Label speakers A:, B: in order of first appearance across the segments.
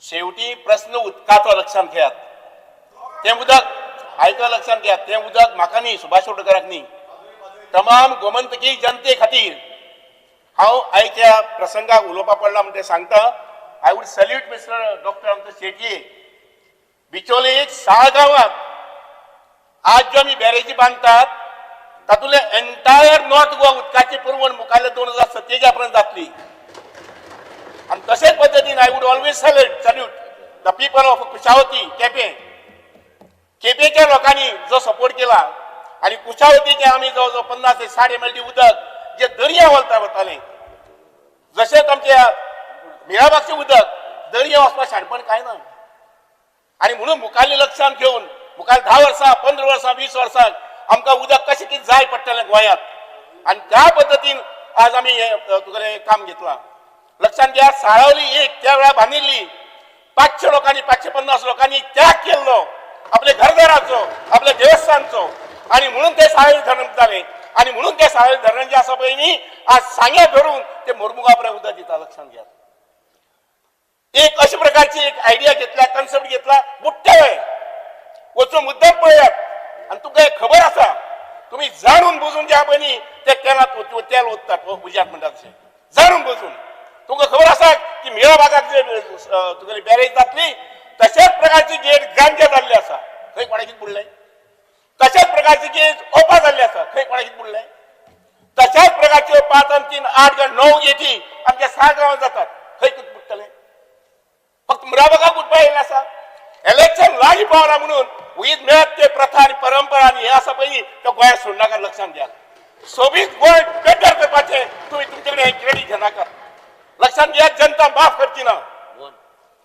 A: शेवटी प्रश्न उदकाचो लक्षात घेयात. ते उदक आयका लक्षात घेयात. ते उदक म्हाका न्ही, सुभाष शिरोडकराक न्ही, तमाम गोमंतकी जनते खातीर हांव आयच्या प्रसंगाक उलोवपाक पडला म्हणून ते सांगता. I would salute mister doctor आमचो शेटये. बिचोले एक 6 गांवांत आज जो आमी बॅरेजी बांदतात तातूंतले एंटायर नॉर्थ गोवा उदकाची पुरवण मुखारल्या 2027 पर्यंत जातली. आणि तशेच पद्दतीन I would always salute the people of Kushavati केपेच्या लोकांनी जो सपोर्ट केला आणि कुशावतीचे आम्ही जवळजवळ 50 ते 60 MLD उदक जे दर्या वताले, जशेंच आमच्या मिराबागचे उदक दर्या वचपाक शाणपण काय ना. आणि म्हणून मुखारले लक्षात घेऊन मुखार 10 वर्सां 15 वर्सां 20 वर्सांक आमकां उदक कशें कितें जाय पडटलें गोंयांत. आणि त्या पद्दतीन आज आमी तुगेलें काम घेतलां. लक्षात घ्या, साळावली एक त्या वेळा बांदिल्ली 500 लोकांनी 550 लोकांनी त्याग केल्लो आपल्या घरदाराचो, आपल्या देवस्थानचो. आणि म्हणून ते साळावली धरण जालें. आणि म्हणून ते साळावली धरण जे आसा पळय न्ही, आज सांग्या धरून ते मोरमुगां पर्यंत उदक दिता. लक्षात घ्या, एक अशा प्रकारची एक आयडिया घेतला, कन्सेप्ट घेतला. बुट्टे वचून मुद्दम पळयात. आणि तुमकां एक खबर आसा, तुम्ही जाणून बुजून ज्या पळय ते तेल ओततात उज्यात म्हणटात तशें जाणून बुजून. तुमकां खबर आसा की मिराबागाक जे तुगेली बॅरेज जातली तशाच प्रकारची गेट गांजे जाल्ले आसा, खंय कोणाकीच बुडलें. तशाच प्रकारची गेट ओपा जाल्ली आसा, खंय कोणाकीच बुडलें. तशाच प्रकारच्यो 5 आणि 3 8 काय 9 गेटी आमच्या 6 गांवांत जातात, खंय कितें बुडटलें. फक्त मिराबागाक बुडपाक येयल्लें आसा. इलेक्शन लागीं पावला म्हणून उगीच मेळत ते प्रथा आणि परंपरा आणि हे आसा पळय ते गोंयांत सोडनाका. लक्षात घ्या, सोबीत गोंय बेटर करपाचें तुमी तुमचे कडेन क्रेडीट घेनाका. लक्षात घ्या, जनता माफ करची ना.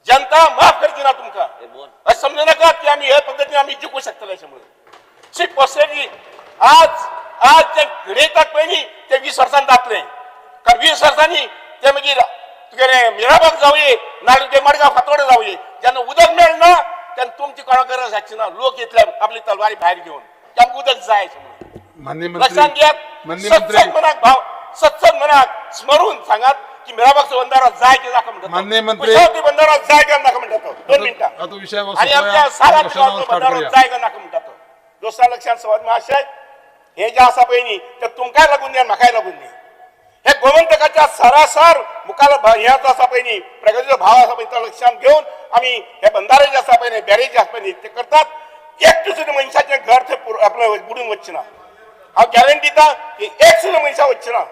A: जनता माफ करची ना तुमकां. अशें समजू नाका की आमी हे पद्दतीन आमी जिखूंक शकतले अशें म्हणून. शी पॉसिबिलिटी आज जे घडयतात पळय न्ही ते 20 वर्सांनी जातलें. कारण 20 वर्सांनी ते मागीर तुगेलें मिराबाग जावये नाल्यार ते मडगांव फातोर्डे जावये, जेन्ना उदक मेळना तेन्ना तुमची कोणाक गरज आसची ना. लोक येतले आपली तलवारी भायर घेवन तांकां उदक जाय अशें म्हणून. लक्षात घ्या, सत्संग मनाक स्मरून सांगात की मिराबागचो बंधारो जाय की नाका म्हणटात, कुशावती बंधारो जाय की नाका म्हणटात. 2 मिनटां. आणि आमच्या सारा बंधारो जाय की नाका म्हणटात. दोस्तां लक्षात सवाद महाशय, हे जे आसा पळय न्ही ते तुमकांय लागून न्ही म्हाकाय लागून न्ही. हे गोमंतकाच्या सरासर मुखार हे आसा पळय न्ही प्रगतीचो भाव आसा पळय तो लक्षात घेवन आमी हे बंधारे जे आसा पळय न्ही बॅरेज जे आसा पळय न्ही ते करतात. एकटो सुद्दां मनशाचें घर थंय आपलें बुडून वचचें ना. हांव गॅरंटी दिता की एक सुद्दां मनशां वचचें ना.